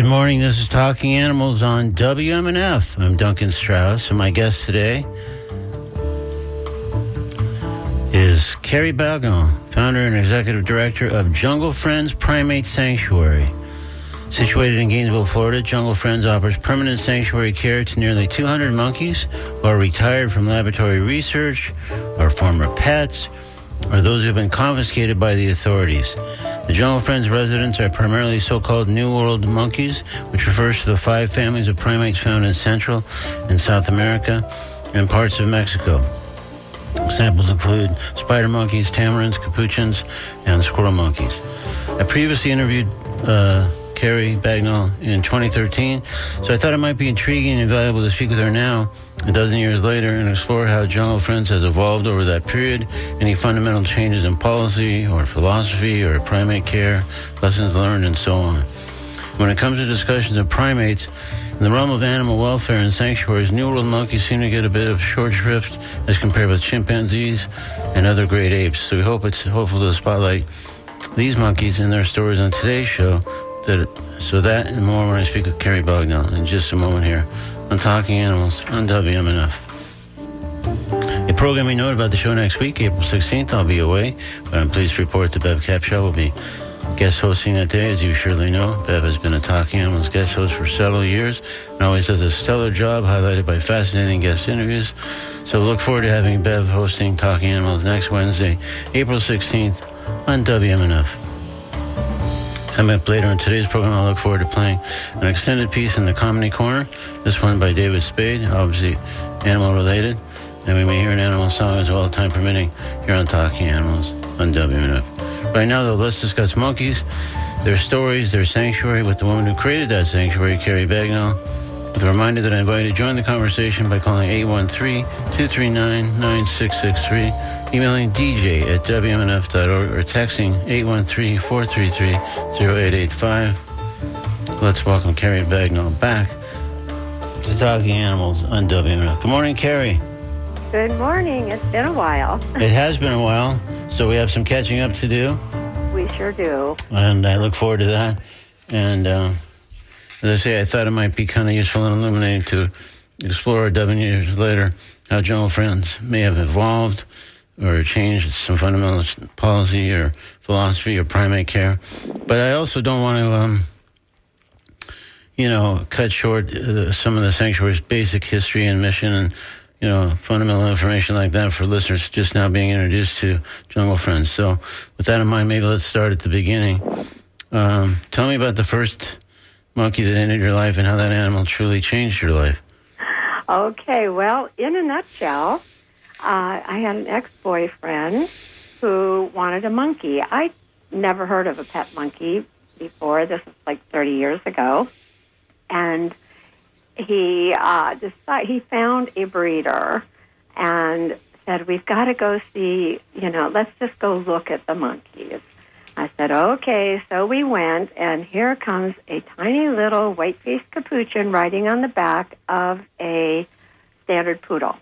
Good morning. This is Talking Animals on WMNF. I'm Duncan Strauss, and my guest today is Kari Bagnall, founder and executive director of Jungle Friends Primate Sanctuary. Situated in Gainesville, Florida, Jungle Friends offers permanent sanctuary care to nearly 200 monkeys who are retired from laboratory research, or former pets, or those who have been confiscated by the authorities. The Jungle Friends residents are primarily so-called New World monkeys, which refers to the 5 families of primates found in Central and South America and parts of Mexico. Examples include spider monkeys, tamarins, capuchins, and squirrel monkeys. I previously interviewed Kari Bagnall in 2013, so I thought it might be intriguing and valuable to speak with her now, a dozen years later, and explore how Jungle Friends has evolved over that period, any fundamental changes in policy or philosophy or primate care, lessons learned, and so on. When it comes to discussions of primates, in the realm of animal welfare and sanctuaries, New World monkeys seem to get a bit of short shrift as compared with chimpanzees and other great apes. So we hope it's helpful to spotlight these monkeys and their stories on today's show. That and more when I speak with Kari Bagnall in just a moment here on Talking Animals on WMNF. A programming note about the show next week, April 16th, I'll be away, but I'm pleased to report the Bev Capshaw will be guest hosting that day. As you surely know, Bev has been a Talking Animals guest host for several years and always does a stellar job, highlighted by fascinating guest interviews. So look forward to having Bev hosting Talking Animals next Wednesday, April 16th on WMNF. Coming up later in today's program, I look forward to playing an extended piece in the Comedy Corner, this one by David Spade, obviously animal-related, and we may hear an animal song as well, time permitting, here on Talking Animals on WMNF. Right now, though, let's discuss monkeys, their stories, their sanctuary, with the woman who created that sanctuary, Kari Bagnall, with a reminder that I invite you to join the conversation by calling 813-239-9663, emailing dj@wmnf.org, or texting 813-433-0885. Let's welcome Kari Bagnall back to Talking Animals on WMNF. Good morning, Kari. Good morning. It's been a while. It has been a while, so we have some catching up to do. We sure do. And I look forward to that. And as I say, I thought it might be kind of useful and illuminating to explore a dozen years later how Jungle Friends may have evolved or changed some fundamental policy or philosophy or primate care. But I also don't want to, cut short some of the sanctuary's basic history and mission and, fundamental information like that for listeners just now being introduced to Jungle Friends. So with that in mind, maybe let's start at the beginning. Tell me about the first monkey that entered your life and how that animal truly changed your life. Okay, well, in a nutshell, I had an ex-boyfriend who wanted a monkey. I'd never heard of a pet monkey before. This was like 30 years ago. And he found a breeder and said, we've got to go see, let's just go look at the monkeys. I said, okay. So we went, and here comes a tiny little white-faced capuchin riding on the back of a standard poodle.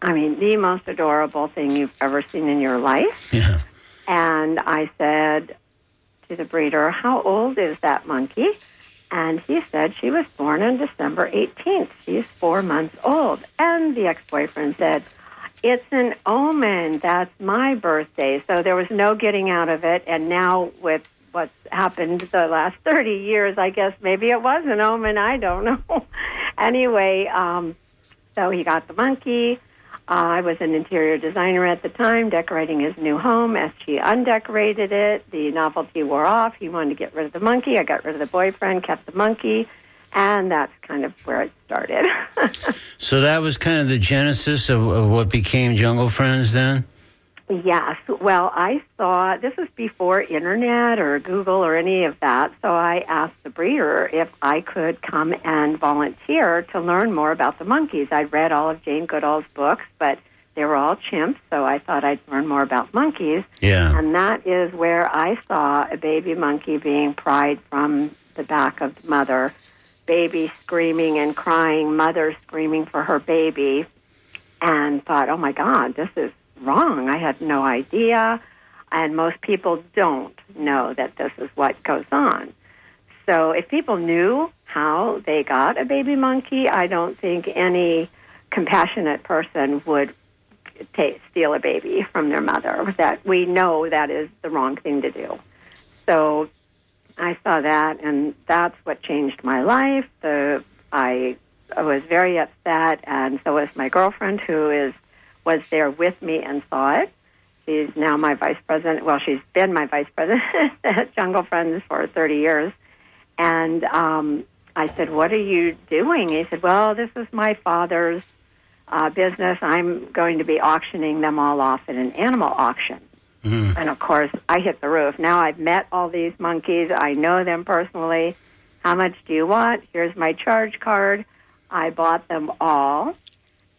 I mean, the most adorable thing you've ever seen in your life. Yeah. And I said to the breeder, how old is that monkey? And he said she was born on December 18th. She's 4 months old. And the ex-boyfriend said, it's an omen. That's my birthday. So there was no getting out of it. And now with what's happened the last 30 years, I guess maybe it was an omen. I don't know. Anyway, so he got the monkey. I was an interior designer at the time, decorating his new home. As she undecorated it, the novelty wore off. He wanted to get rid of the monkey. I got rid of the boyfriend, kept the monkey, and that's kind of where it started. So that was kind of the genesis of what became Jungle Friends then? Yes. Well, I saw, this was before Internet or Google or any of that, so I asked the breeder if I could come and volunteer to learn more about the monkeys. I'd read all of Jane Goodall's books, but they were all chimps, so I thought I'd learn more about monkeys. Yeah. And that is where I saw a baby monkey being pried from the back of the mother, baby screaming and crying, mother screaming for her baby, and thought, oh my God, this is wrong. I had no idea, and most people don't know that this is what goes on. So if people knew how they got a baby monkey, I don't think any compassionate person would steal a baby from their mother. That we know that is the wrong thing to do. So I saw that, and that's what changed my life. I was very upset, and so was my girlfriend, who was there with me and saw it. She's now my vice president. Well, she's been my vice president at Jungle Friends for 30 years. And I said, "What are you doing?" He said, "Well, this is my father's business. I'm going to be auctioning them all off at an animal auction." Mm-hmm. And, of course, I hit the roof. Now I've met all these monkeys. I know them personally. How much do you want? Here's my charge card. I bought them all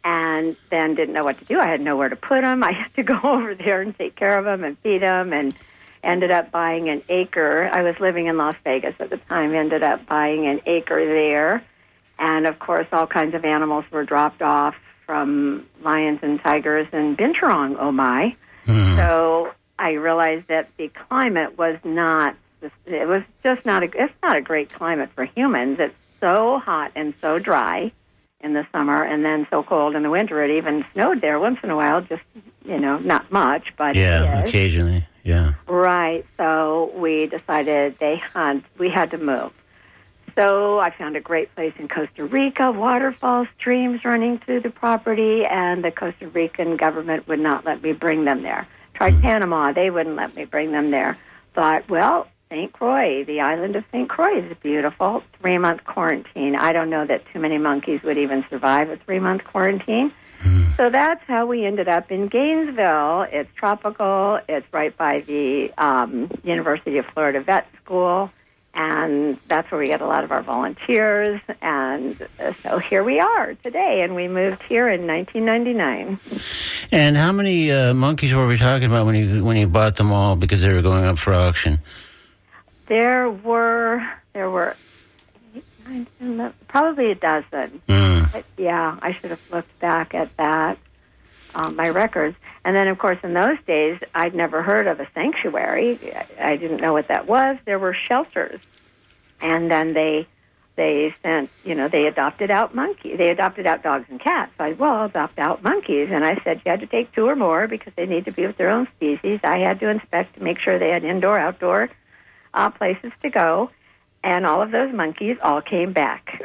and then didn't know what to do. I had nowhere to put them. I had to go over there and take care of them and feed them, and ended up buying an acre. I was living in Las Vegas at the time, ended up buying an acre there. And, of course, all kinds of animals were dropped off, from lions and tigers and binturong, oh my. Mm. So I realized that the climate was not, it was just not, it's not a great climate for humans. It's so hot and so dry in the summer, and then so cold in the winter. It even snowed there once in a while, just, not much, but yeah, occasionally, yeah. Right, so we decided we had to move. So I found a great place in Costa Rica, waterfalls, streams running through the property, and the Costa Rican government would not let me bring them there. Tried Panama, they wouldn't let me bring them there. Thought, well, St. Croix, the island of St. Croix is beautiful. 3-month quarantine. I don't know that too many monkeys would even survive a 3-month quarantine. Mm. So that's how we ended up in Gainesville. It's tropical. It's right by the University of Florida Vet School. And that's where we get a lot of our volunteers. And so here we are today, and we moved here in 1999. And how many monkeys were we talking about when you bought them all, because they were going up for auction? There were probably a dozen. Mm. Yeah, I should have looked back at that, my records. And then, of course, in those days, I'd never heard of a sanctuary. I didn't know what that was. There were shelters. And then they sent, they adopted out monkeys. They adopted out dogs and cats. I'll adopt out monkeys. And I said you had to take 2 or more because they need to be with their own species. I had to inspect to make sure they had indoor, outdoor places to go. And all of those monkeys all came back.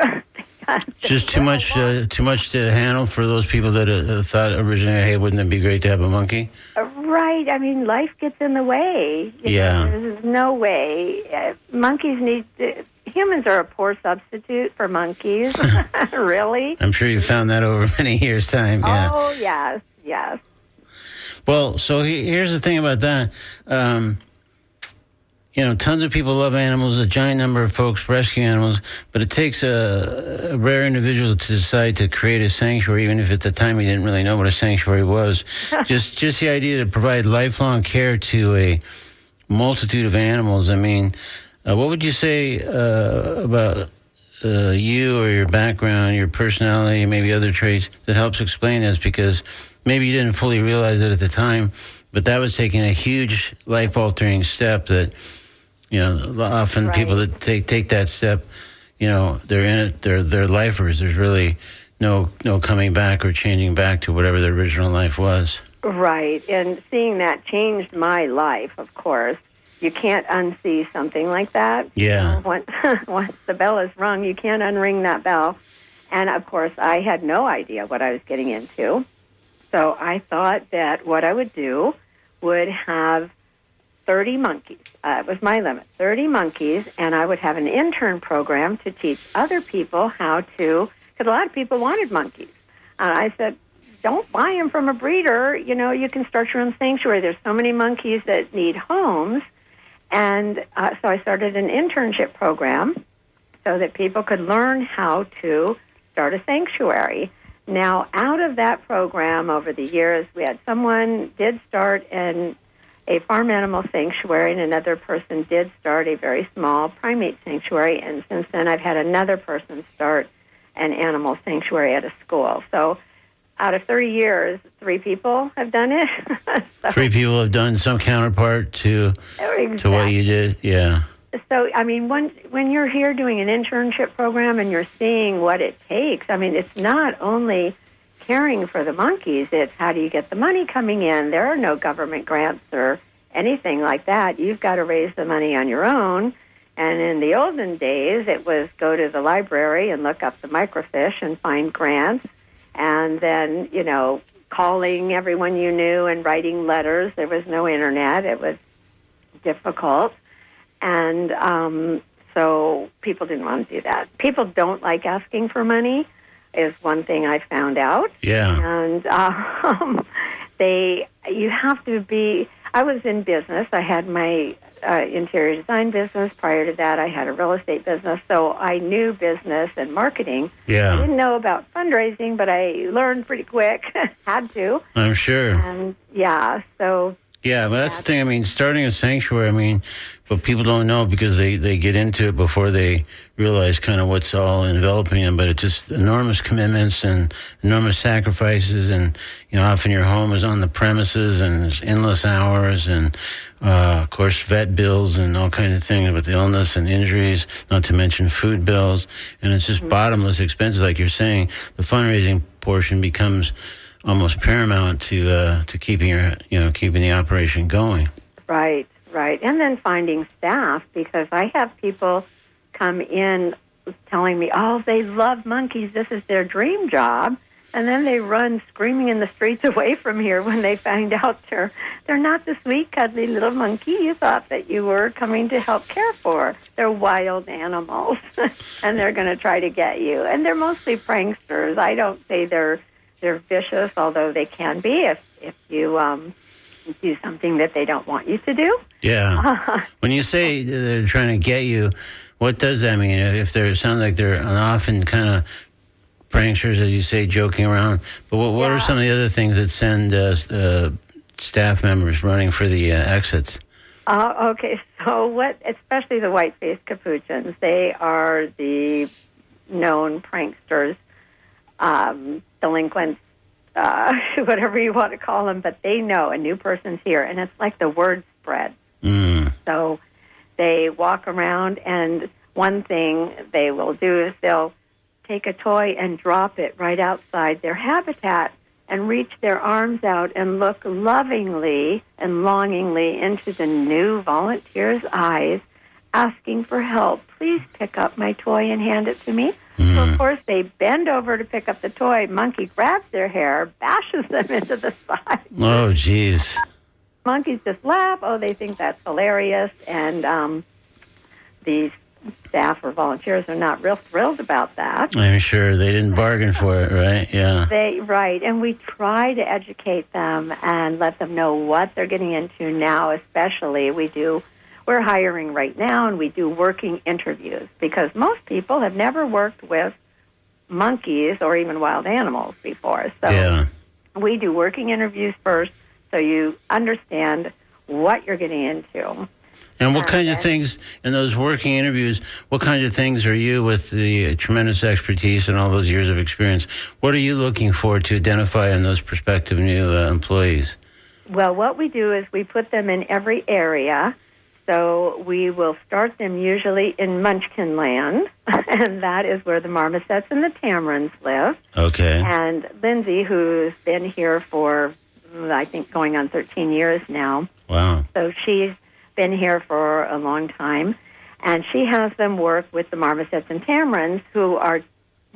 Just too much to handle for those people that thought originally, hey, wouldn't it be great to have a monkey? Right. I mean, life gets in the way. There's no way. Humans are a poor substitute for monkeys. Really? I'm sure you found that over many years' time. Yeah. Oh, yes. Well, so here's the thing about that. Tons of people love animals, a giant number of folks rescue animals, but it takes a rare individual to decide to create a sanctuary, even if at the time he didn't really know what a sanctuary was. just the idea to provide lifelong care to a multitude of animals. I mean, what would you say about you or your background, your personality, maybe other traits that helps explain this? Because maybe you didn't fully realize it at the time, but that was taking a huge life-altering step that... often right. People that take that step, they're in it, they're lifers. There's really no coming back or changing back to whatever their original life was. Right, and seeing that changed my life, of course. You can't unsee something like that. Yeah. Once the bell is rung, you can't unring that bell. And, of course, I had no idea what I was getting into. So I thought that what I would do would have 30 monkeys. It was my limit, 30 monkeys, and I would have an intern program to teach other people how to, because a lot of people wanted monkeys. And I said, don't buy them from a breeder. You can start your own sanctuary. There's so many monkeys that need homes. And so I started an internship program so that people could learn how to start a sanctuary. Now, out of that program over the years, we had someone did start a farm animal sanctuary, and another person did start a very small primate sanctuary, and since then I've had another person start an animal sanctuary at a school. So out of 30 years, 3 people have done it. So, 3 people have done some counterpart to what you did, yeah. So, I mean, when you're here doing an internship program and you're seeing what it takes, I mean, it's not only caring for the monkeys, it's how do you get the money coming in. There are no government grants or anything like that. You've got to raise the money on your own. And in the olden days, it was go to the library and look up the microfiche and find grants. And then, calling everyone you knew and writing letters. There was no internet. It was difficult. And so people didn't want to do that. People don't like asking for money is one thing I found out. Yeah. And you have to be, I was in business. I had my interior design business. Prior to that, I had a real estate business. So I knew business and marketing. Yeah. I didn't know about fundraising, but I learned pretty quick. Had to. I'm sure. And so. Yeah, but that's the thing. I mean, starting a sanctuary, but people don't know because they get into it before they realize kind of what's all enveloping them. But it's just enormous commitments and enormous sacrifices. And, often your home is on the premises and there's endless hours and, of course, vet bills and all kinds of things with illness and injuries, not to mention food bills. And it's just bottomless expenses. Like you're saying, the fundraising portion becomes almost paramount to keeping keeping the operation going. Right. And then finding staff, because I have people come in telling me, they love monkeys. This is their dream job. And then they run screaming in the streets away from here when they find out they're not the sweet, cuddly little monkey you thought that you were coming to help care for. They're wild animals, and they're going to try to get you. And they're mostly pranksters. I don't say they're vicious, although they can be if you do something that they don't want you to do. Yeah. When you say they're trying to get you, what does that mean? If they sound like they're often kind of pranksters, as you say, joking around. But what are some of the other things that send staff members running for the exits? Okay. So especially the white-faced capuchins, they are the known pranksters. Delinquents, whatever you want to call them, but they know a new person's here, and it's like the word spread. So they walk around, and one thing they will do is they'll take a toy and drop it right outside their habitat and reach their arms out and look lovingly and longingly into the new volunteer's eyes, asking for help. Please pick up my toy and hand it to me. So, of course, they bend over to pick up the toy. Monkey grabs their hair, bashes them into the side. Oh, jeez. Monkeys just laugh. They think that's hilarious. And these staff or volunteers are not real thrilled about that. I'm sure they didn't bargain for it, right? Yeah. Right. And we try to educate them and let them know what they're getting into now, especially. We're hiring right now, and we do working interviews because most people have never worked with monkeys or even wild animals before. So we do working interviews first so you understand what you're getting into. And what kind of things, in those working interviews, what kinds of things are you, with the tremendous expertise and all those years of experience, what are you looking for to identify in those prospective new employees? Well, what we do is we put them in every area. So we will start them usually in Munchkin Land, and that is where the marmosets and the tamarins live. Okay. And Lindsay, who's been here for, I think, going on 13 years now. Wow. So she's been here for a long time, and she has them work with the marmosets and tamarins,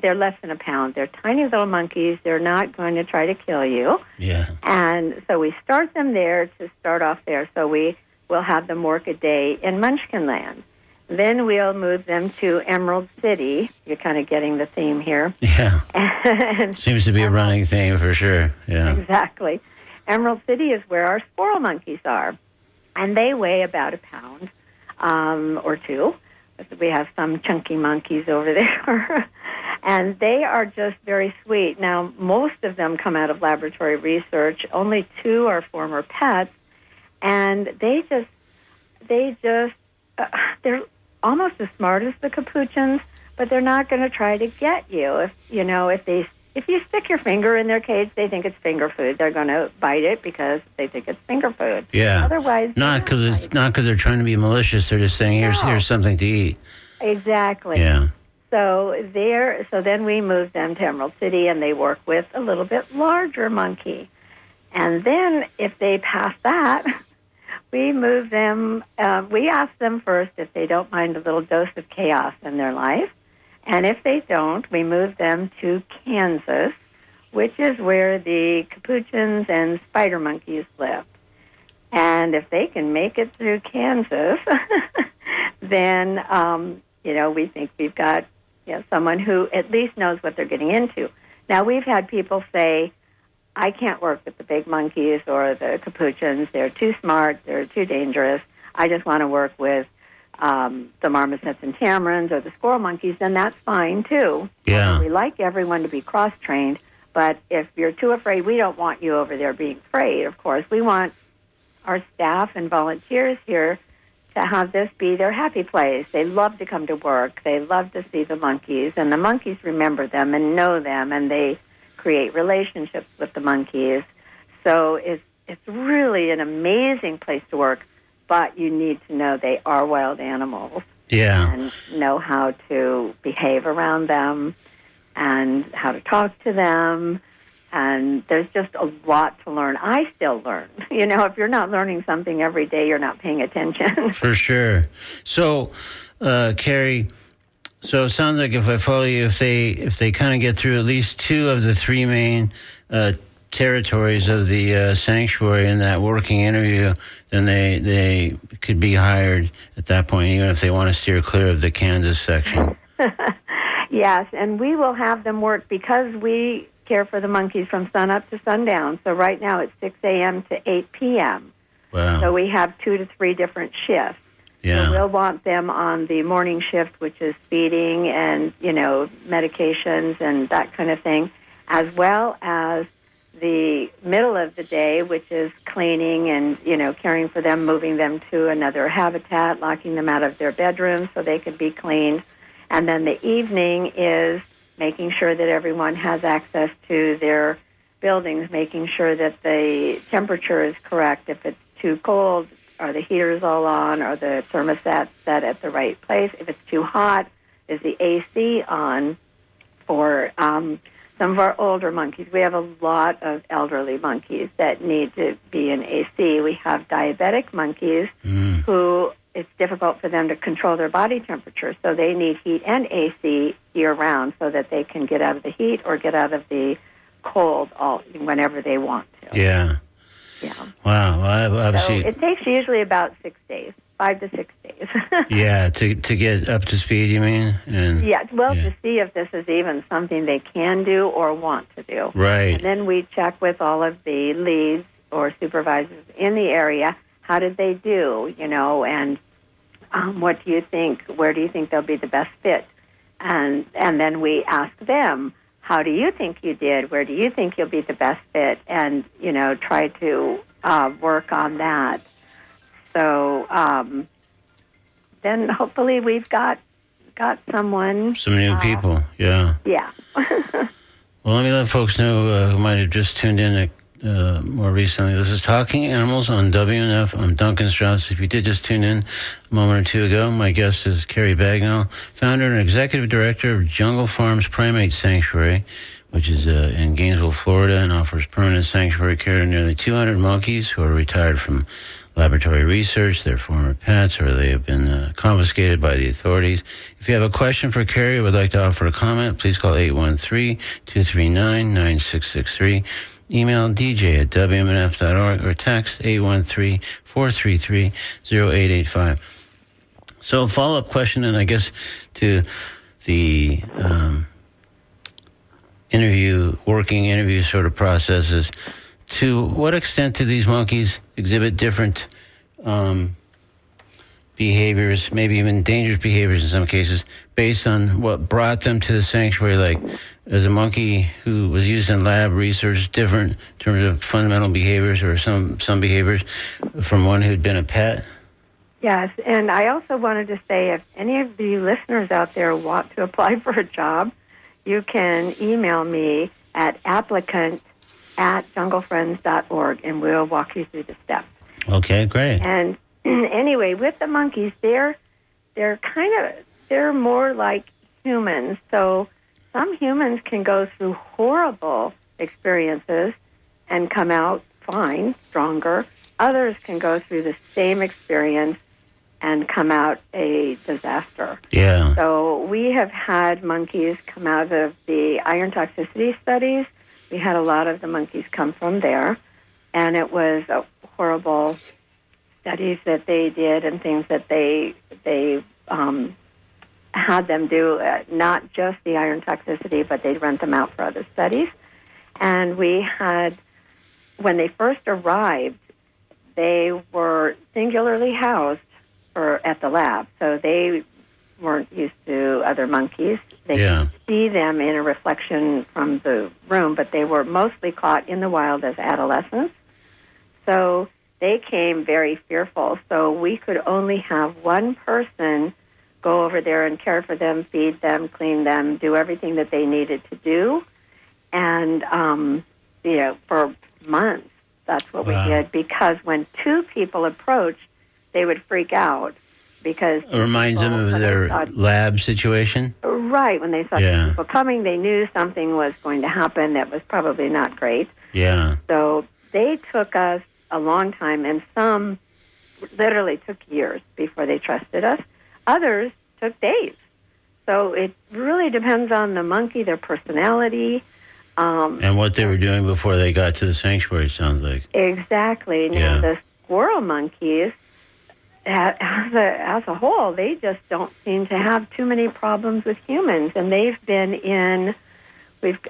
they're less than a pound. They're tiny little monkeys. They're not going to try to kill you. Yeah. And so we start them there to start off there. So we'll have them work a day in Munchkin Land. Then we'll move them to Emerald City. You're kind of getting the theme here. Yeah. Seems to be a running theme for sure. Yeah. Exactly. Emerald City is where our squirrel monkeys are. And they weigh about a pound or two. We have some chunky monkeys over there. And they are just very sweet. Now, most of them come out of laboratory research. Only 2 are former pets. And they're almost as smart as the capuchins, but they're not going to try to get you. If if you stick your finger in their cage, they think it's finger food. They're going to bite it because they think it's finger food. Yeah. Otherwise, not because they're trying to be malicious. They're just saying, here's something to eat. Exactly. Yeah. So then we move them to Emerald City, and they work with a little bit larger monkey. And then if they pass that, we move them. We ask them first if they don't mind a little dose of chaos in their life. And if they don't, we move them to Kansas, which is where the capuchins and spider monkeys live. And if they can make it through Kansas, then, we think we've got someone who at least knows what they're getting into. Now, we've had people say, I can't work with the big monkeys or the capuchins. They're too smart. They're too dangerous. I just want to work with the marmosets and tamarins or the squirrel monkeys, then that's fine, too. Yeah. We like everyone to be cross-trained, but if you're too afraid, we don't want you over there being afraid, of course. We want our staff and volunteers here to have this be their happy place. They love to come to work. They love to see the monkeys, and the monkeys remember them and know them, and they create relationships with the monkeys. So it's really an amazing place to work. But you need to know they are wild animals. Yeah. And know how to behave around them and how to talk to them. And there's just a lot to learn. I still learn. If you're not learning something every day, you're not paying attention. For sure. So, Kari, so it sounds like if I follow you, if they kind of get through at least two of the three main territories of the sanctuary in that working interview, then they could be hired at that point, even if they want to steer clear of the Kansas section. Yes, and we will have them work because we care for the monkeys from sunup to sundown. So right now it's 6 a.m. to 8 p.m. Wow. So we have 2 to 3 different shifts. Yeah. So we'll want them on the morning shift, which is feeding and, medications and that kind of thing, as well as the middle of the day, which is cleaning and, caring for them, moving them to another habitat, locking them out of their bedrooms so they can be cleaned. And then the evening is making sure that everyone has access to their buildings, making sure that the temperature is correct. If it's too cold, are the heaters all on? Are the thermostats set at the right place? If it's too hot, is the AC on? For some of our older monkeys, we have a lot of elderly monkeys that need to be in AC. We have diabetic monkeys who it's difficult for them to control their body temperature, so they need heat and AC year-round so that they can get out of the heat or get out of the cold whenever they want to. Yeah. Yeah. Wow. Well, obviously, so it takes usually about 6 days, 5 to 6 days. Yeah, to get up to speed, you mean? And, to see if this is even something they can do or want to do. Right. And then we check with all of the leads or supervisors in the area. How did they do? And what do you think? Where do you think they'll be the best fit? And then we ask them, how do you think you did? Where do you think you'll be the best fit? And, try to work on that. So then hopefully we've got someone. Some new people, yeah. Yeah. Well, let me let folks know who might have just tuned in more recently. This is Talking Animals on WNF. I'm Duncan Strauss. If you did just tune in a moment or two ago, my guest is Kari Bagnall, founder and executive director of Jungle Friends Primate Sanctuary, which is in Gainesville, Florida, and offers permanent sanctuary care to nearly 200 monkeys who are retired from laboratory research, their former pets, or they have been confiscated by the authorities. If you have a question for Kari or would like to offer a comment, please call 813-239-9663. Email dj@wmnf.org or text 813-433-0885. So a follow-up question, and I guess to the working interview sort of processes, to what extent do these monkeys exhibit different behaviors, maybe even dangerous behaviors in some cases, based on what brought them to the sanctuary? Like, is a monkey who was used in lab research different in terms of fundamental behaviors or some behaviors from one who'd been a pet? Yes, and I also wanted to say if any of the listeners out there want to apply for a job, you can email me at applicant@junglefriends.org, and we'll walk you through the steps. Okay, great. And anyway, with the monkeys, they're more like humans. So some humans can go through horrible experiences and come out fine, stronger. Others can go through the same experience and come out a disaster. Yeah. So we have had monkeys come out of the iron toxicity studies. We had a lot of the monkeys come from there, and it was a horrible studies that they did and things that they had them do, not just the iron toxicity, but they'd rent them out for other studies. And we had, when they first arrived, they were singularly housed at the lab, so they weren't used to other monkeys. They could see them in a reflection from the room, but they were mostly caught in the wild as adolescents. So they came very fearful. So we could only have one person go over there and care for them, feed them, clean them, do everything that they needed to do. And, for months, that's what we did, because when two people approached, they would freak out because it reminds them of their lab situation. Right. When they saw two people coming, they knew something was going to happen that was probably not great. Yeah. So they took us a long time, and some literally took years before they trusted us. Others took days. So it really depends on the monkey, their personality. And what they were doing before they got to the sanctuary, it sounds like. Exactly. Now, the squirrel monkeys, as a whole, they just don't seem to have too many problems with humans. And we've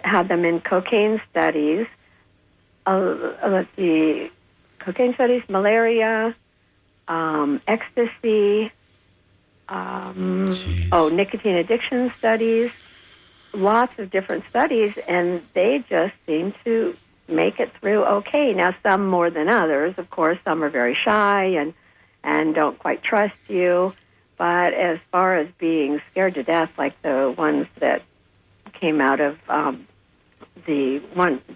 had them in cocaine studies. Let's see, cocaine studies, malaria, ecstasy, nicotine addiction studies, lots of different studies, and they just seem to make it through okay. Now, some more than others, of course. Some are very shy and don't quite trust you. But as far as being scared to death, like the ones that came out of the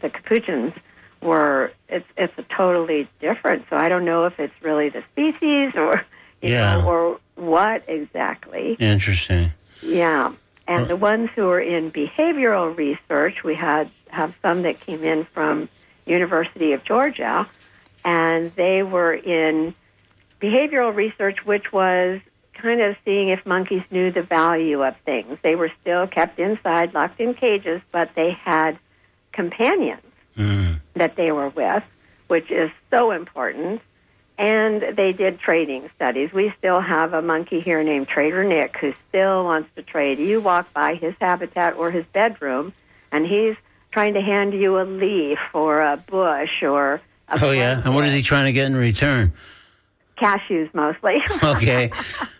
capuchins, it's a totally different. So I don't know if it's really the species or or what exactly. Interesting. Yeah. And the ones who are in behavioral research, we have some that came in from University of Georgia, and they were in behavioral research, which was kind of seeing if monkeys knew the value of things. They were still kept inside, locked in cages, but they had companions that they were with, which is so important. And they did trading studies. We still have a monkey here named Trader Nick who still wants to trade. You walk by his habitat or his bedroom, and he's trying to hand you a leaf or a bush or a blanket. And what is he trying to get in return? Cashews, mostly. Okay.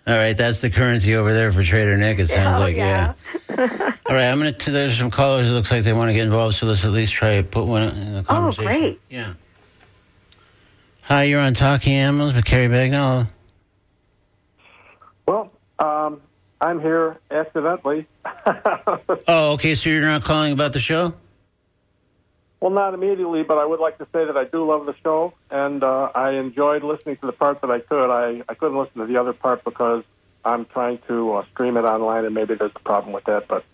All right, that's the currency over there for Trader Nick, it sounds like, All right, there's some callers. It looks like they want to get involved, so let's at least try to put one in the conversation. Oh, great. Yeah. Hi, you're on Talking Animals with Kari Bagnall. Well, I'm here accidentally. Oh, okay, so you're not calling about the show? Well, not immediately, but I would like to say that I do love the show, and I enjoyed listening to the part that I could. I couldn't listen to the other part because I'm trying to stream it online, and maybe there's a problem with that. But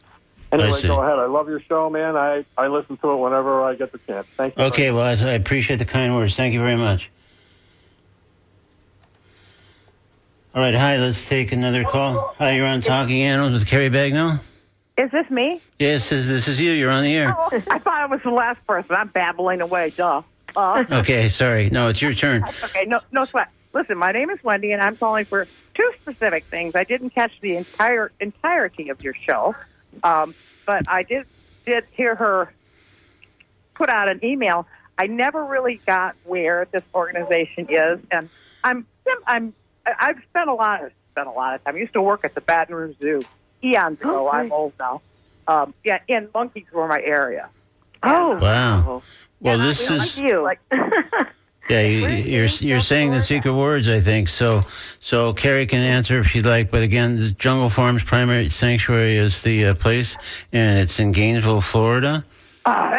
anyway, go ahead. I love your show, man. I listen to it whenever I get the chance. Thank you. Okay, well, I appreciate the kind words. Thank you very much. All right, hi, let's take another call. Hi, you're on Talking Animals with Kari Bagnall. Is this me? Yes, this is you. You're on the air. Oh, I thought I was the last person. I'm babbling away, duh. Okay, sorry. No, it's your turn. Okay, no sweat. Listen, my name is Wendy, and I'm calling for two specific things. I didn't catch the entirety of your show, but I did hear her put out an email. I never really got where this organization is, and I've spent a lot of time. I used to work at the Baton Rouge Zoo eons ago. I'm old now. And monkeys were my area. Oh, wow. Well, this is you. You're saying the secret words, I think. So Kari can answer if she'd like. But again, the Jungle Friends Primate Sanctuary is the place, and it's in Gainesville, Florida.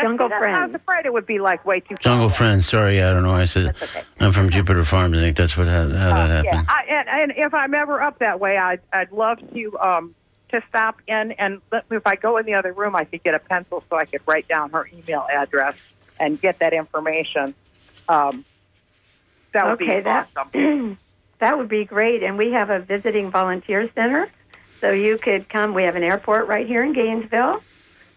Jungle I Friends. was afraid it would be like way too far Jungle away. Friends. Sorry, I don't know why I said That's okay. I'm from Jupiter Farms. I think that's how that happened. Yeah, and if I'm ever up that way, I'd love to stop in, and if I go in the other room, I could get a pencil so I could write down her email address and get that information. That would be awesome. That would be great. And we have a visiting volunteer center, so you could come. We have an airport right here in Gainesville.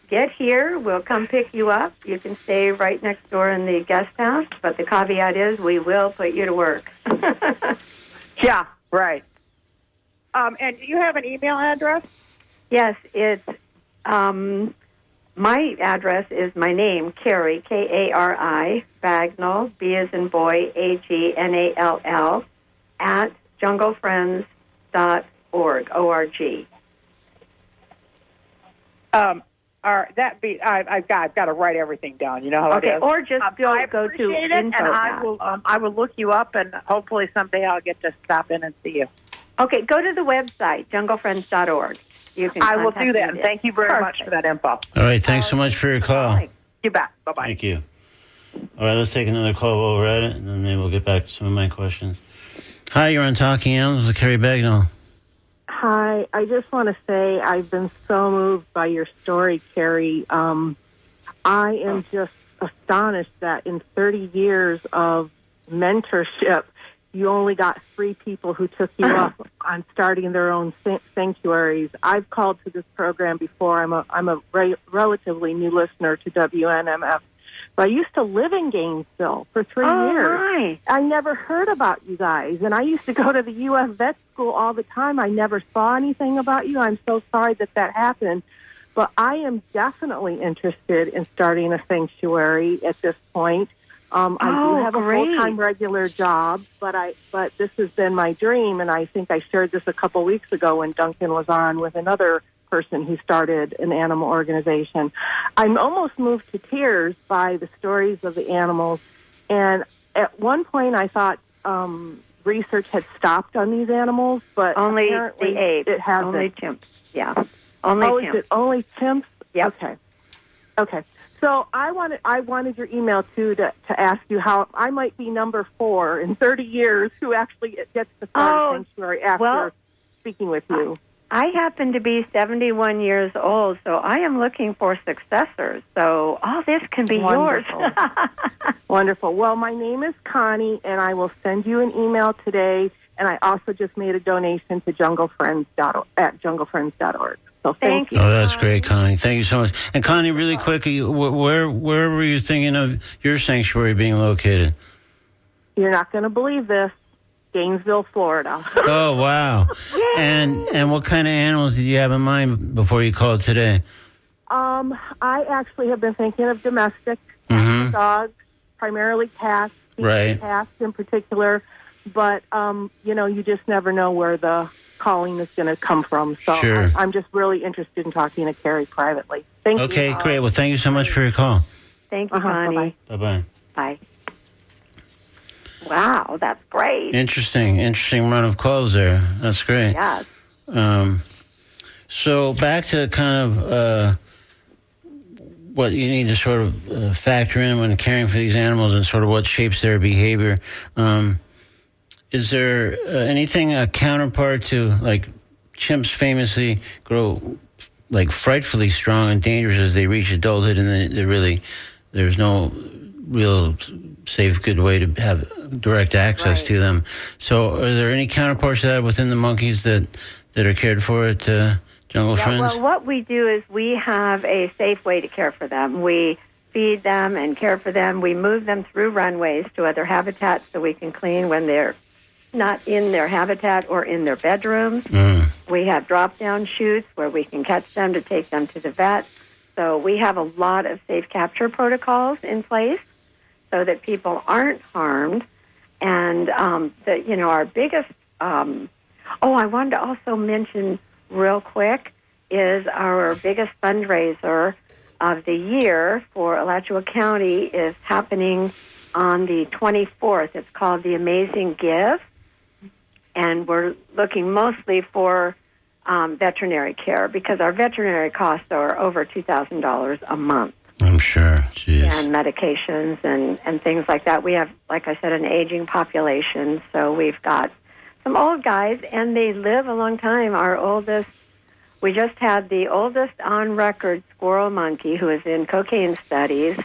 Get here. We'll come pick you up. You can stay right next door in the guest house, but the caveat is we will put you to work. Yeah, right. And do you have an email address? Yes, it's my address is my name, Kari, Kari, Bagnall, B as in boy, Agnall, at junglefriends.org, O-R-G. I've got to write everything down. You know how it is. Or just go to it, info. And I will look you up, and hopefully someday I'll get to stop in and see you. Okay, go to the website, junglefriends.org. You can I will contact do that. me And there. thank you very Perfect. much for that info. All right, thanks so much for your call. You bet. Bye-bye. Thank you. All right, let's take another call while we're at it, and then maybe we'll get back to some of my questions. Hi, you're on Talking Animals with Kari Bagnall. Hi, I just want to say I've been so moved by your story, Kari. I am just astonished that in 30 years of mentorship, you only got 3 people who took you up on starting their own sanctuaries. I've called to this program before. I'm a relatively new listener to WNMF. But I used to live in Gainesville for 3 years. Hi. I never heard about you guys, and I used to go to the U.S. vet school all the time. I never saw anything about you. I'm so sorry that happened. But I am definitely interested in starting a sanctuary at this point. I do have a full-time regular job, but this has been my dream, and I think I shared this a couple weeks ago when Duncan was on with another person who started an animal organization. I'm almost moved to tears by the stories of the animals, and at one point I thought research had stopped on these animals, but only apparently the apes. It hasn't. Only chimps. Yeah. Only chimps. Is it only chimps? Yep. Okay. So I wanted your email too to ask you how I might be number 4 in 30 years who actually gets to start a sanctuary after speaking with you. I happen to be 71 years old, so I am looking for successors. So all this can be yours. Wonderful. Well, my name is Connie, and I will send you an email today. And I also just made a donation to junglefriends.org. So thank you. Oh, that's great, Connie. Thank you so much. And Connie, really quickly, where were you thinking of your sanctuary being located? You're not going to believe this. Gainesville, Florida. Oh, wow. And what kind of animals did you have in mind before you called today? I actually have been thinking of domestic dogs, primarily cats, cats in particular. But, you just never know where the calling is going to come from. So I'm just really interested in talking to Kari privately. Thank you. Okay, great. Well, thank you so much for your call. Thank you, Connie. Bye-bye. Bye. Wow, that's great. Interesting run of calls there. That's great. Yes. So back to kind of what you need to sort of factor in when caring for these animals and sort of what shapes their behavior. Is there anything a counterpart to, like, chimps famously grow like frightfully strong and dangerous as they reach adulthood, and there's no real safe, good way to have direct access to them. So are there any counterparts to that within the monkeys that are cared for at Jungle Friends? Well, what we do is we have a safe way to care for them. We feed them and care for them. We move them through runways to other habitats so we can clean when they're not in their habitat or in their bedrooms. We have drop-down chutes where we can catch them to take them to the vet. So we have a lot of safe capture protocols in place so that people aren't harmed. And, our biggest... I wanted to also mention real quick is our biggest fundraiser of the year for Alachua County is happening on the 24th. It's called The Amazing Give. And we're looking mostly for veterinary care because our veterinary costs are over $2,000 a month. I'm sure. Jeez. And medications and things like that. We have, like I said, an aging population, so we've got some old guys, and they live a long time. We just had the oldest on record squirrel monkey, who is in cocaine studies,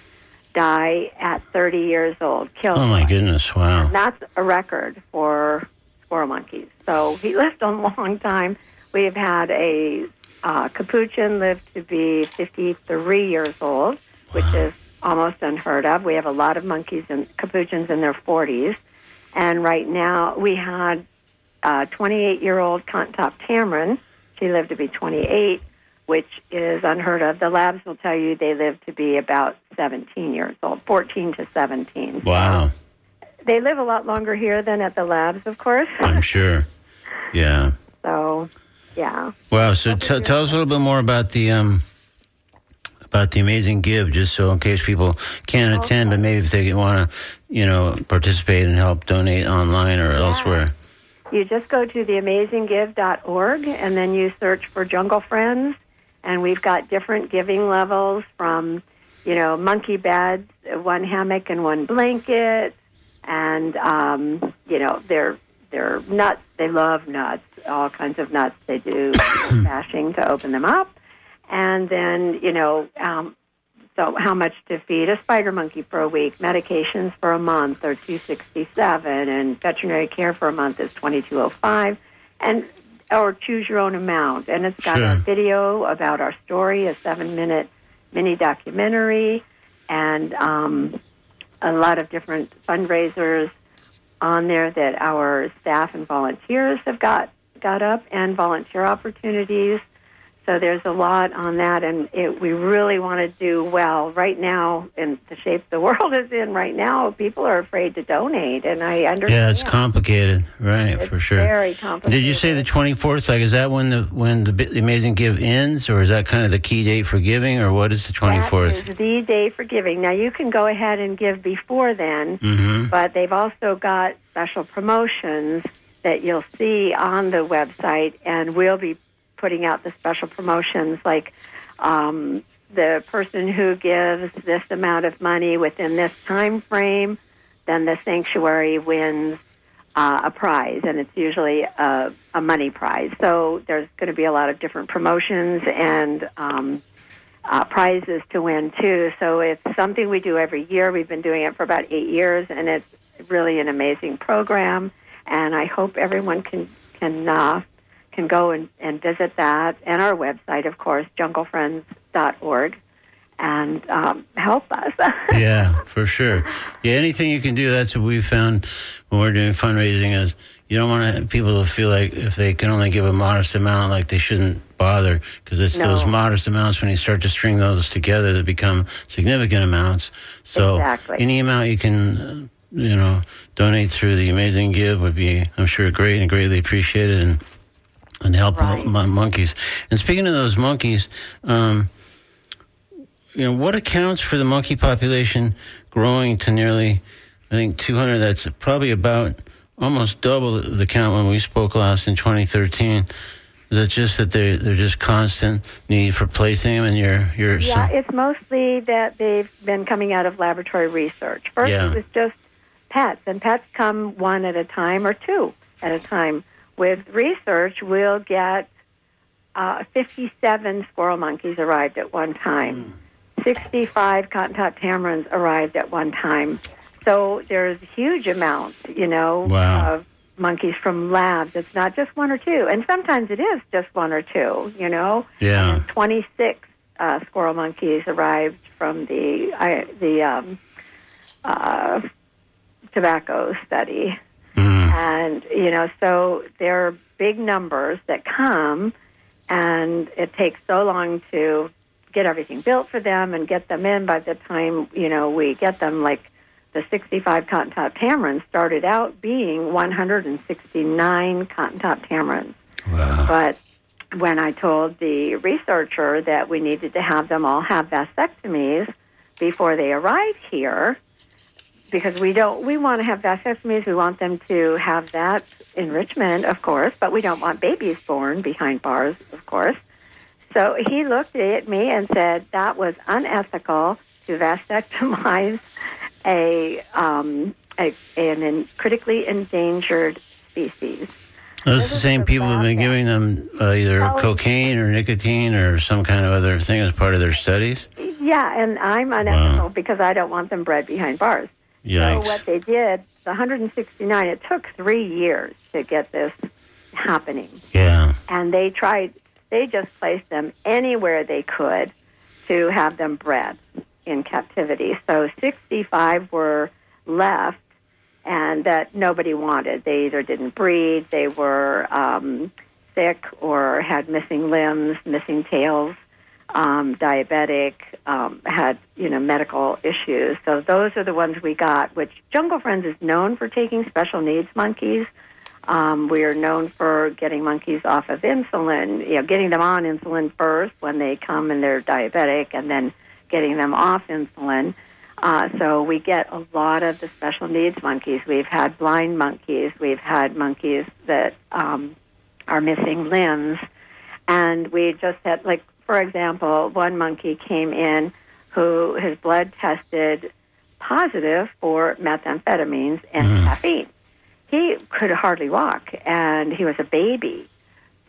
die at 30 years old. Killed. Oh, my goodness, wow. And that's a record for squirrel monkeys. So he lived a long time. We've had a capuchin live to be 53 years old, which is almost unheard of. We have a lot of monkeys and capuchins in their 40s. And right now we had a 28-year-old cotton-top tamarin. She lived to be 28, which is unheard of. The labs will tell you they live to be about 17 years old, 14 to 17. Wow. They live a lot longer here than at the labs, of course. I'm sure. Yeah. So, yeah. Wow. So tell us a little bit more about the Amazing Give, just so in case people can't attend, but maybe if they want to, participate and help donate online or elsewhere. You just go to theamazinggive.org, and then you search for Jungle Friends, and we've got different giving levels from, monkey beds, one hammock and one blanket, and, they're nuts. They love nuts, all kinds of nuts. They do bashing to open them up. And then, so how much to feed a spider monkey for a week, medications for a month are $267, and veterinary care for a month is $2205, or choose your own amount. And it's got a video about our story, a 7-minute mini documentary, and a lot of different fundraisers on there that our staff and volunteers have got up, and volunteer opportunities. So there's a lot on that, and we really want to do well. Right now, in the shape the world is in right now, people are afraid to donate, and I understand. Yeah, it's complicated, right, for sure. Very complicated. Did you say the 24th? Like, is that when the Amazing Give ends, or is that kind of the key date for giving, or what is the 24th? That is the day for giving. Now, you can go ahead and give before then, but they've also got special promotions that you'll see on the website, and we'll be putting out the special promotions, like the person who gives this amount of money within this time frame, then the sanctuary wins a prize, and it's usually a money prize. So there's going to be a lot of different promotions and prizes to win, too. So it's something we do every year. We've been doing it for about 8 years, and it's really an amazing program, and I hope everyone can go and visit that, and our website, of course, junglefriends.org, and help us. Yeah, for sure. Yeah, anything you can do, that's what we found when we're doing fundraising, is you don't want people to feel like if they can only give a modest amount, like they shouldn't bother, because it's those modest amounts, when you start to string those together, that become significant amounts. So any amount you can, donate through the Amazing Give would be, I'm sure, great and greatly appreciated, and help monkeys. And speaking of those monkeys, what accounts for the monkey population growing to nearly, I think, 200? That's probably about almost double the count when we spoke last in 2013. Is it just that they're just constant need for placing them, and you're it's mostly that they've been coming out of laboratory research. First, it was just pets, and pets come one at a time or two at a time. With research, we'll get 57 squirrel monkeys arrived at one time. 65 cotton-top tamarins arrived at one time. So there's huge amounts, of monkeys from labs. It's not just one or two. And sometimes it is just one or two, Yeah. And 26 squirrel monkeys arrived from the tobacco study. And, so there are big numbers that come, and it takes so long to get everything built for them and get them in. By the time, we get them, like the 65 cotton-top tamarins started out being 169 cotton-top tamarins. Wow. But when I told the researcher that we needed to have them all have vasectomies before they arrive here, because we want to have vasectomies, we want them to have that enrichment, of course, but we don't want babies born behind bars, of course. So he looked at me and said that was unethical, to vasectomize an critically endangered species. Those the same people have been giving them either cocaine or nicotine or some kind of other thing as part of their studies? Yeah, and I'm unethical because I don't want them bred behind bars. Yikes. So what they did, the 169, it took 3 years to get this happening. Yeah. And they just placed them anywhere they could to have them bred in captivity. So 65 were left, and that nobody wanted. They either didn't breed, they were sick, or had missing limbs, missing tails, diabetic, had medical issues. So those are the ones we got. Which Jungle Friends is known for taking special needs monkeys. We are known for getting monkeys off of insulin, getting them on insulin first when they come and they're diabetic, and then getting them off insulin. So we get a lot of the special needs monkeys. We've had blind monkeys. We've had monkeys that are missing limbs. And we just had, for example, one monkey came in who his blood tested positive for methamphetamines and caffeine. He could hardly walk, and he was a baby.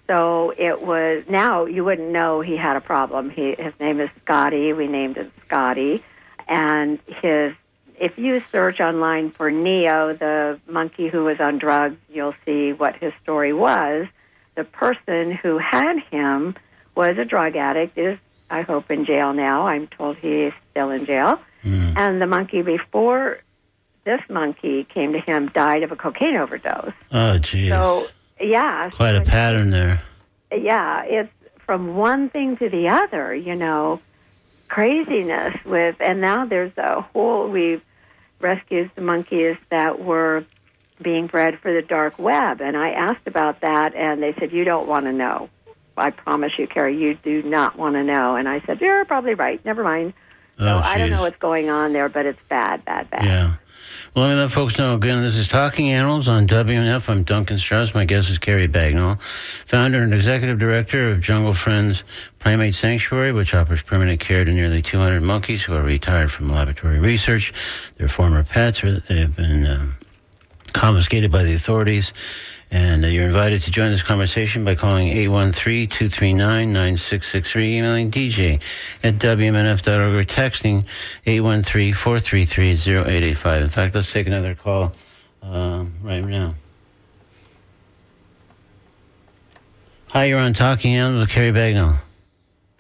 So it was, now you wouldn't know he had a problem. His name is Scotty. We named him Scotty. And if you search online for Neo, the monkey who was on drugs, you'll see what his story was. The person who had him was a drug addict, is, I hope, in jail now. I'm told he is still in jail. And the monkey before this monkey came to him died of a cocaine overdose. Oh, geez. So, yeah. Quite a pattern there. Yeah, it's from one thing to the other, craziness and now there's we've rescued the monkeys that were being bred for the dark web, and I asked about that, and they said, you don't want to know. I promise you, Kari, you do not want to know. And I said, you're probably right, never mind. So I don't know what's going on there, but it's bad. Yeah. Well, let me let folks know again, this is Talking Animals on WNF. I'm Duncan Strauss. My guest is Kari Bagnall, founder and executive director of Jungle Friends Primate Sanctuary, which offers permanent care to nearly 200 monkeys who are retired from laboratory research. They're former pets, or they have been confiscated by the authorities. And you're invited to join this conversation by calling 813-239-9663, emailing DJ at WMNF.org, or texting 813-433-0885. In fact, let's take another call right now. Hi, you're on Talking Animals with Kari Bagnall.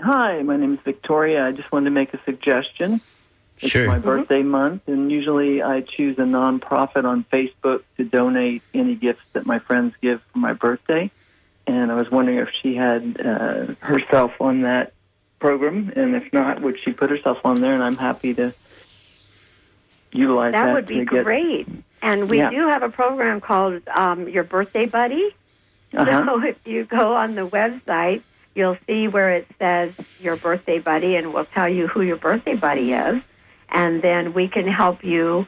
Hi, my name is Victoria. I just wanted to make a suggestion. It's Sure. my birthday month, and usually I choose a nonprofit on Facebook to donate any gifts that my friends give for my birthday. And I was wondering if she had herself on that program, and if not, would she put herself on there? And I'm happy to utilize that. That would be great. And we do have a program called Your Birthday Buddy. So if you go on the website, you'll see where it says Your Birthday Buddy, and we'll tell you who your birthday buddy is. And then we can help you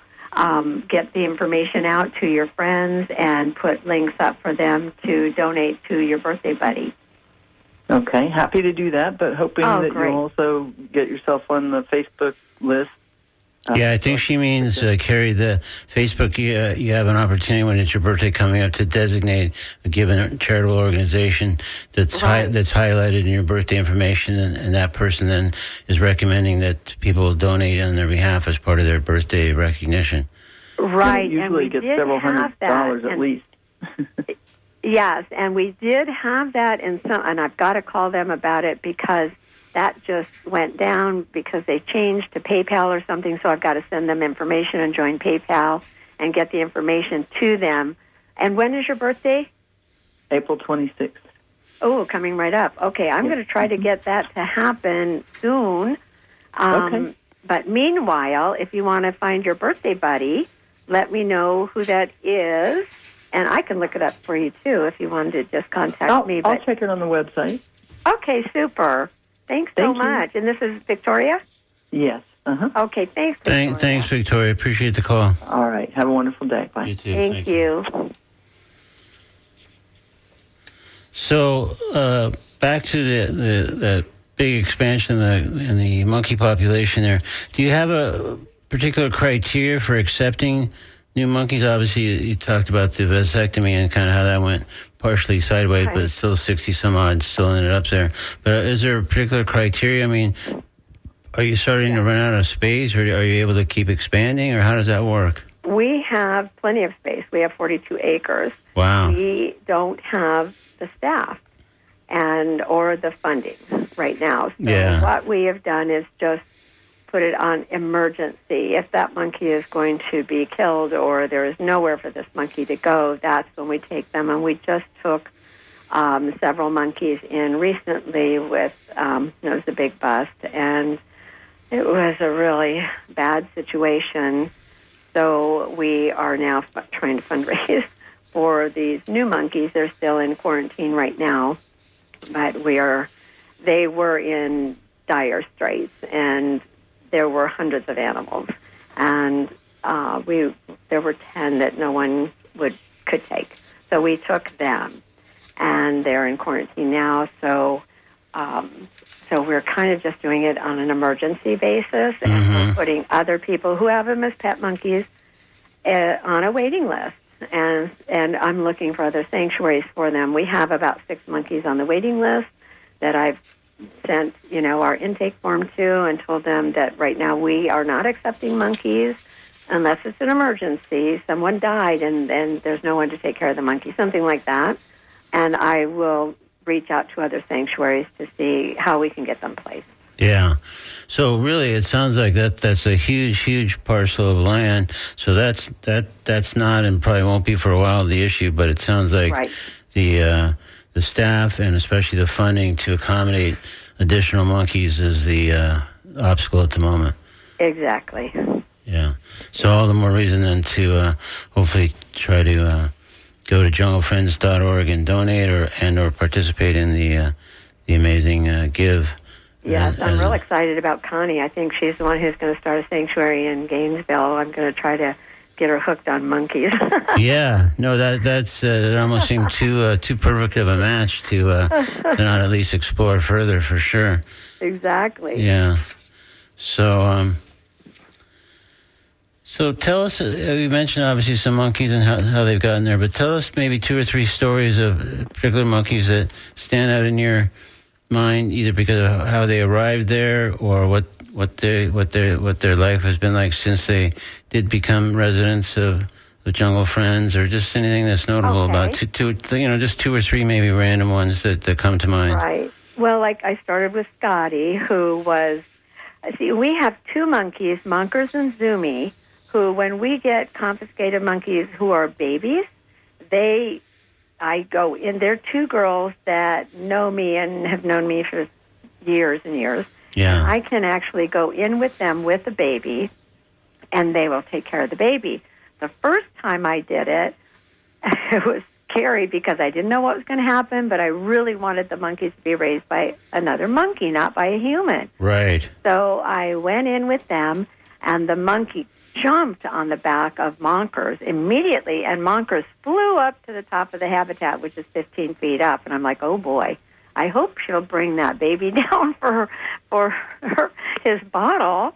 get the information out to your friends and put links up for them to donate to your birthday buddy. Okay, happy to do that, but hoping that you'll also get yourself on the Facebook list. Yeah, I think she means, Kari, the Facebook, you have an opportunity when it's your birthday coming up to designate a given charitable organization that's highlighted in your birthday information, and that person then is recommending that people donate on their behalf as part of their birthday recognition. Right. And usually and gets several $100 at least. Yes, and we did have that in some, and I've got to call them about it because that just went down because they changed to PayPal or something, so I've got to send them information and join PayPal and get the information to them. And when is your birthday? April 26th. Oh, coming right up. Okay, I'm going to try to get that to happen soon. Okay. But meanwhile, if you want to find your birthday buddy, let me know who that is, and I can look it up for you, too, if you wanted to just contact me. I'll check it on the website. Okay, super. Thanks so much. And this is Victoria? Yes. Okay, thanks, Victoria. Thanks, Victoria. Appreciate the call. All right. Have a wonderful day. Bye. You too. Thank you. So back to the big expansion in the monkey population there. Do you have a particular criteria for accepting new monkeys? Obviously, you talked about the vasectomy and kind of how that went partially sideways, but it's still 60 some odd still ended up there. But is there a particular criteria? I mean, are you starting to run out of space, or are you able to keep expanding, or how does that work? We have plenty of space. We have 42 acres. Wow. We don't have the staff or the funding right now. So what we have done is just put it on emergency. If that monkey is going to be killed or there is nowhere for this monkey to go, that's when we take them. And we just took several monkeys in recently with, it was a big bust, and it was a really bad situation. So we are now trying to fundraise for these new monkeys. They're still in quarantine right now, but they were in dire straits, and there were hundreds of animals, and there were 10 that no one could take. So we took them, and they're in quarantine now. So we're kind of just doing it on an emergency basis, and we're putting other people who have them as pet monkeys on a waiting list. And I'm looking for other sanctuaries for them. We have about 6 monkeys on the waiting list that I've sent, our intake form to, and told them that right now we are not accepting monkeys unless it's an emergency. Someone died, and there's no one to take care of the monkey, something like that. And I will reach out to other sanctuaries to see how we can get them placed. Yeah. So really, it sounds like that's a huge parcel of land. So that's not, and probably won't be for a while, the issue. But it sounds like the staff and especially the funding to accommodate additional monkeys is the obstacle at the moment. Exactly. Yeah. So all the more reason then to hopefully try to go to junglefriends.org and donate or participate in the amazing give. Yes, I'm real excited about Connie. I think she's the one who's going to start a sanctuary in Gainesville. I'm going to try to get her hooked on monkeys. Yeah, no, that's it almost seemed too perfect of a match to not at least explore further, for sure. Exactly. Yeah. So tell us, you mentioned obviously some monkeys and how they've gotten there, but tell us maybe 2 or 3 stories of particular monkeys that stand out in your mind, either because of how they arrived there or what their life has been like since they did become residents of the Jungle Friends, or just anything that's notable about just 2 or 3 maybe random ones that come to mind. Right. Well, like I started with Scotty, who was, we have 2 monkeys, Monkers and Zumi, who when we get confiscated monkeys who are babies, I go in. They're 2 girls that know me and have known me for years and years. Yeah. I can actually go in with them with a baby, and they will take care of the baby. The first time I did it, it was scary because I didn't know what was going to happen, but I really wanted the monkeys to be raised by another monkey, not by a human. Right. So I went in with them, and the monkey jumped on the back of Monkers immediately, and Monkers flew up to the top of the habitat, which is 15 feet up, and I'm like, oh boy, I hope she'll bring that baby down for his bottle.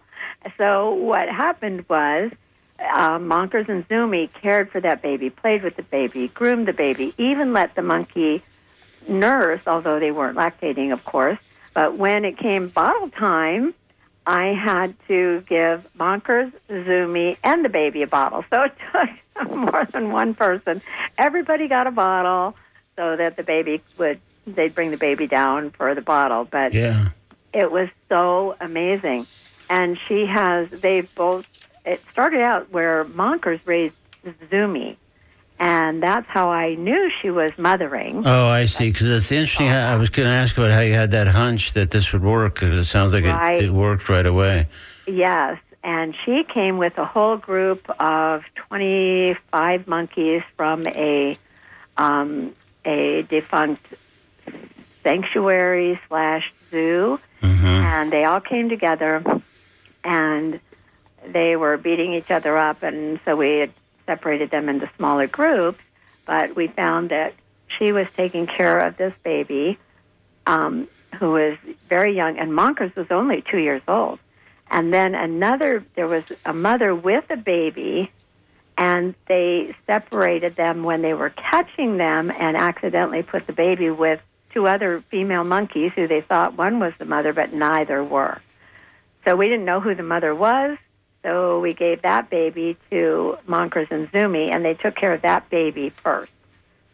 So what happened was Monkers and Zumi cared for that baby, played with the baby, groomed the baby, even let the monkey nurse, although they weren't lactating, of course. But when it came bottle time, I had to give Monkers, Zumi, and the baby a bottle. So it took more than one person. Everybody got a bottle so that they'd bring the baby down for the bottle. But it was so amazing. And it started out where Monkers raised Zumi. And that's how I knew she was mothering. Oh, I see. Because it's interesting. I was going to ask about how you had that hunch that this would work. Because it sounds like it worked right away. Yes. And she came with a whole group of 25 monkeys from a defunct sanctuary/zoo. Mm-hmm. And they all came together. And they were beating each other up. And so we had separated them into smaller groups, but we found that she was taking care of this baby. who was very young, and Monkers was only 2 years old. And then there was a mother with a baby, and they separated them when they were catching them and accidentally put the baby with 2 other female monkeys who they thought one was the mother, but neither were. So we didn't know who the mother was, so we gave that baby to Monkers and Zumi, and they took care of that baby first.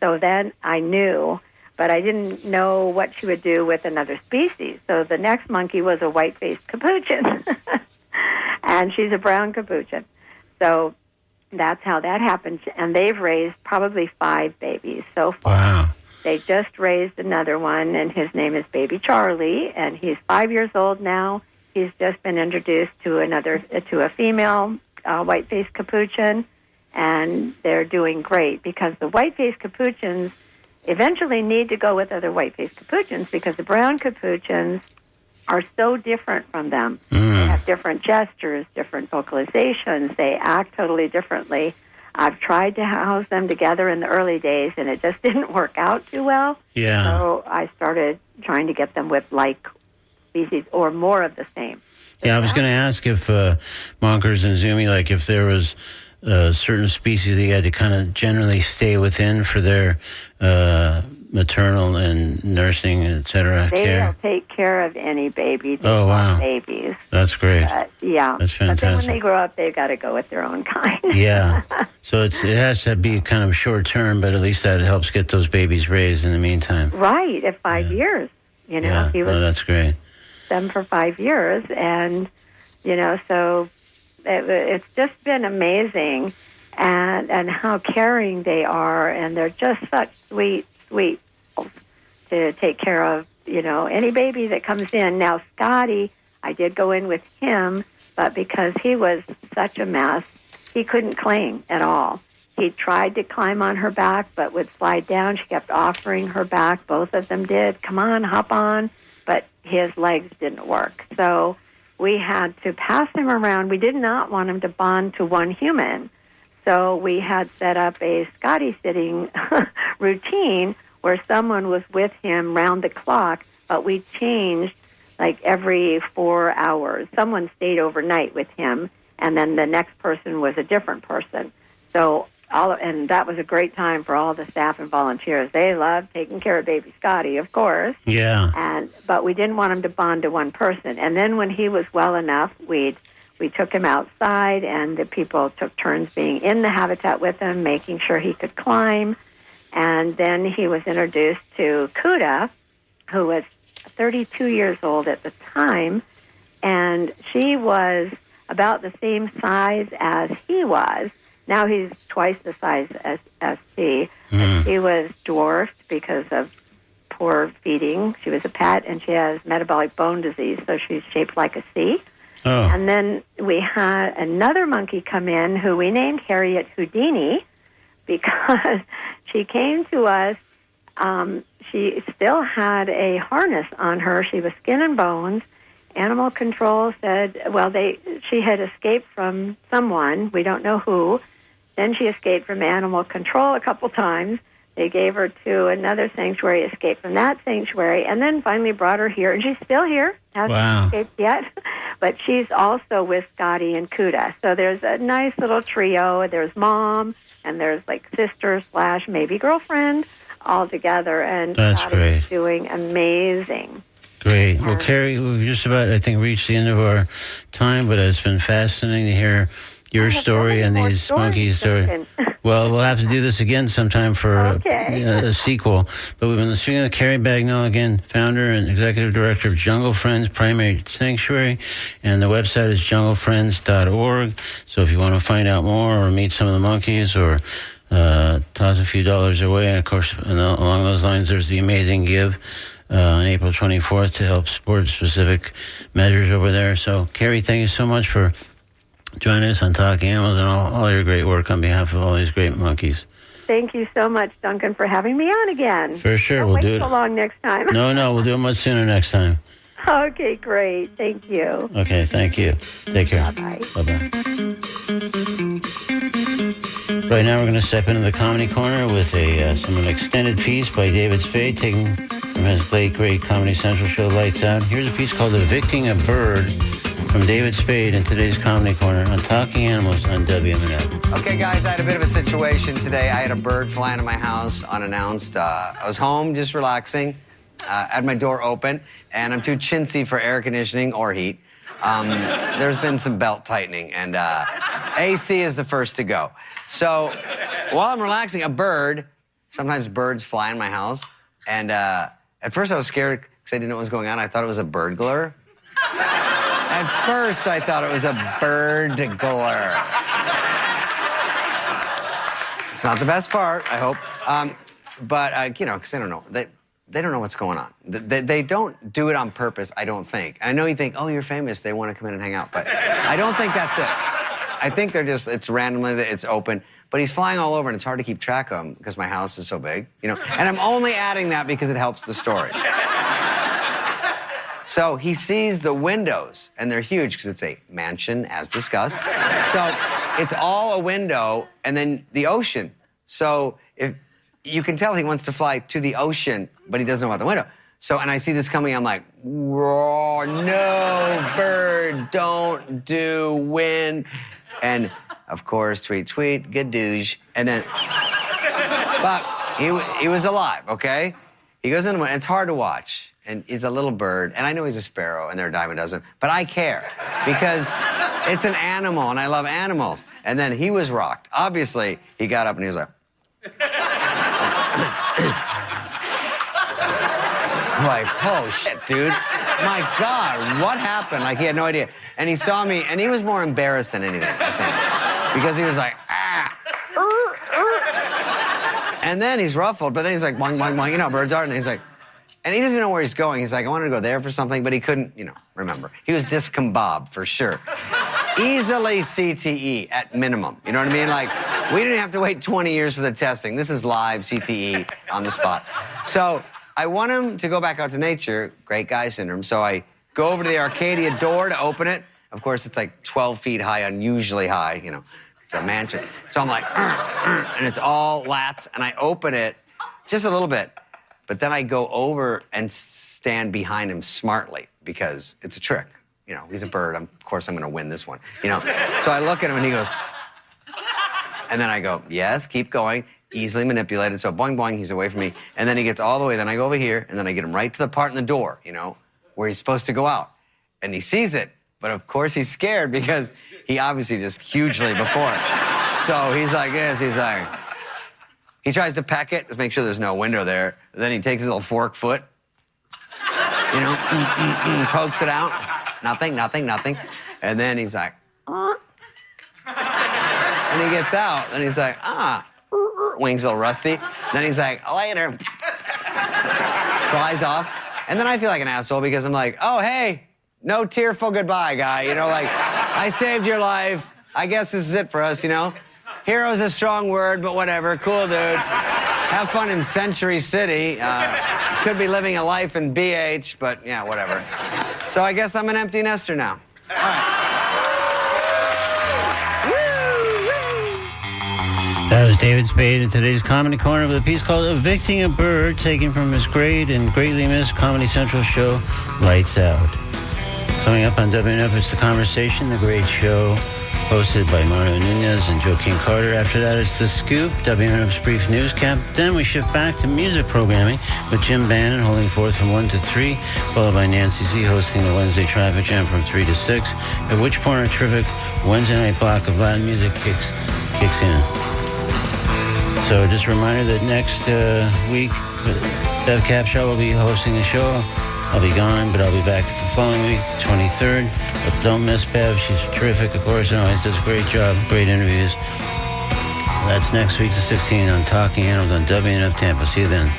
So then I knew, but I didn't know what she would do with another species. So the next monkey was a white-faced capuchin, and she's a brown capuchin. So that's how that happened. And they've raised probably 5 babies so far. Wow. They just raised another one, and his name is Baby Charlie, and he's 5 years old now. He's just been introduced to a female white-faced capuchin, and they're doing great because the white-faced capuchins eventually need to go with other white-faced capuchins because the brown capuchins are so different from them. They have different gestures, different vocalizations. They act totally differently. I've tried to house them together in the early days, and it just didn't work out too well. Yeah. So I started trying to get them with like species or more of the same. Yeah, I was going to ask if Monkers and Zumi, like if there was certain species that you had to kind of generally stay within for their maternal and nursing, et cetera, They care. will take care of any baby. They Oh, wow. love babies. That's great. Yeah. That's But then when fantastic. they grow up, they've got to go with their own kind. Yeah. So it has to be kind of short term, but at least that helps get those babies raised in the meantime. Right, at 5 years. You know, Yeah. he was Oh, that's great. them for 5 years, and so it's just been amazing, and how caring they are, and they're just such sweet to take care of any baby that comes in. Now Scotty, I did go in with him, but because he was such a mess, he couldn't cling at all. He tried to climb on her back but would slide down. She kept offering her back. Both of them did. Come on, hop on. But his legs didn't work. So we had to pass him around. We did not want him to bond to one human. So we had set up a Scotty sitting routine where someone was with him round the clock, but we changed like every 4 hours. Someone stayed overnight with him, and then the next person was a different person. So and that was a great time for all the staff and volunteers. They loved taking care of baby Scotty, of course. Yeah. But we didn't want him to bond to one person. And then when he was well enough, we took him outside, and the people took turns being in the habitat with him, making sure he could climb. And then he was introduced to Kuda, who was 32 years old at the time, and she was about the same size as he was. Now he's twice the size as she. And she was dwarfed because of poor feeding. She was a pet, and she has metabolic bone disease, so she's shaped like a C. Oh. And then we had another monkey come in who we named Harriet Houdini because she came to us. She still had a harness on her. She was skin and bones. Animal control said, she had escaped from someone. We don't know who. Then she escaped from animal control a couple times. They gave her to another sanctuary, escaped from that sanctuary, and then finally brought her here. And she's still here, hasn't escaped yet. But she's also with Scotty and Kuda. So there's a nice little trio. There's mom, and there's like sister / maybe girlfriend all together. And That's Scotty's great. doing amazing. Great. Well, Kari, we've just about, I think, reached the end of our time, but it's been fascinating to hear your story and these monkey stories. Well, we'll have to do this again sometime for a sequel. But we've been speaking with Kari Bagnall, again, founder and executive director of Jungle Friends Primate Sanctuary, and the website is junglefriends.org. So if you want to find out more or meet some of the monkeys or toss a few dollars away, and of course, along those lines, there's the Amazing Give on April 24th to help support specific measures over there. So, Kari, thank you so much for joining us on Talking Animals and all your great work on behalf of all these great monkeys. Thank you so much, Duncan, for having me on again. For sure, we'll do it. So long next time. No, we'll do it much sooner next time. Okay, great. Thank you. Okay, thank you. Take care. Bye-bye. Bye-bye. Right now, we're going to step into the comedy corner with an extended piece by David Spade, taken from his late, great Comedy Central show, Lights Out. Here's a piece called Evicting a Bird from David Spade in today's Comedy Corner on Talking Animals on WMNF. Okay, guys, I had a bit of a situation today. I had a bird fly into my house unannounced. I was home just relaxing, had my door open, and I'm too chintzy for air conditioning or heat. There's been some belt tightening, and AC is the first to go. So while I'm relaxing, sometimes birds fly in my house, and at first I was scared because I didn't know what was going on. I thought it was a burglar. At first I thought it was a birdglar. It's not the best part, I hope. But because they don't know. They don't know what's going on. They don't do it on purpose, I don't think. I know you think, oh, you're famous, they want to come in and hang out. But I don't think that's it. I think it's randomly, it's open. But he's flying all over, and it's hard to keep track of him because my house is so big, And I'm only adding that because it helps the story. So he sees the windows, and they're huge because it's a mansion, as discussed. So it's all a window, and then the ocean. So if you can tell he wants to fly to the ocean, but he doesn't know about the window. So, and I see this coming, I'm like, whoa, no, bird, don't do wind. And, of course, tweet, gadoosh. And then, but he was alive, okay? He goes in the wind, it's hard to watch. And he's a little bird, and I know he's a sparrow, and they're a dime a dozen, but I care because it's an animal, and I love animals. And then he was rocked. Obviously, he got up and he was like, like, oh shit, dude. My God, what happened? Like, he had no idea. And he saw me, and he was more embarrassed than anything, I think. Because he was like, and then he's ruffled, but then he's like, boing, boing, boing, birds are, and he's like, and he doesn't even know where he's going. He's like, I wanted to go there for something, but he couldn't, remember. He was discombobulated, for sure. Easily CTE at minimum. You know what I mean? Like, we didn't have to wait 20 years for the testing. This is live CTE on the spot. So I want him to go back out to nature, great guy syndrome. So I go over to the Arcadia door to open it. Of course, it's like 12 feet high, unusually high, It's a mansion. So I'm like, and it's all lats, and I open it just a little bit. But then I go over and stand behind him smartly because it's a trick. He's a bird. Of course, I'm going to win this one. So I look at him and he goes, and then I go, yes, keep going. Easily manipulated. So boing, boing, he's away from me. And then he gets all the way. Then I go over here, and then I get him right to the part in the door, where he's supposed to go out. And he sees it. But of course, he's scared because he obviously just hugely before it. So he's like this. He's like, he tries to peck it to make sure there's no window there. Then he takes his little fork foot, pokes it out. Nothing. And then he's like, and he gets out. Then he's like, wings a little rusty. Then he's like, later. Flies off. And then I feel like an asshole because I'm like, oh, hey, no tearful goodbye, guy. I saved your life. I guess this is it for us, Hero's a strong word, but whatever. Cool, dude. Have fun in Century City. Could be living a life in BH, but yeah, whatever. So I guess I'm an empty nester now. All right. That was David Spade in today's Comedy Corner with a piece called Evicting a Bird, taken from his great and greatly missed Comedy Central show, Lights Out. Coming up on WNF, it's The Conversation, the great show hosted by Mario Nunez and Joaquin Carter. After that, it's The Scoop, WNF's brief newscap. Then we shift back to music programming with Jim Bannon holding forth from 1 to 3, followed by Nancy Z hosting the Wednesday Traffic Jam from 3 to 6, at which point our terrific Wednesday night block of Latin music kicks in. So just a reminder that next week, Bev Capshaw will be hosting the show. I'll be gone, but I'll be back the following week, the 23rd. But don't miss Bev. She's terrific, of course, and always does a great job, great interviews. So that's next week, the 16th, on Talking Animals on WNF Tampa. See you then.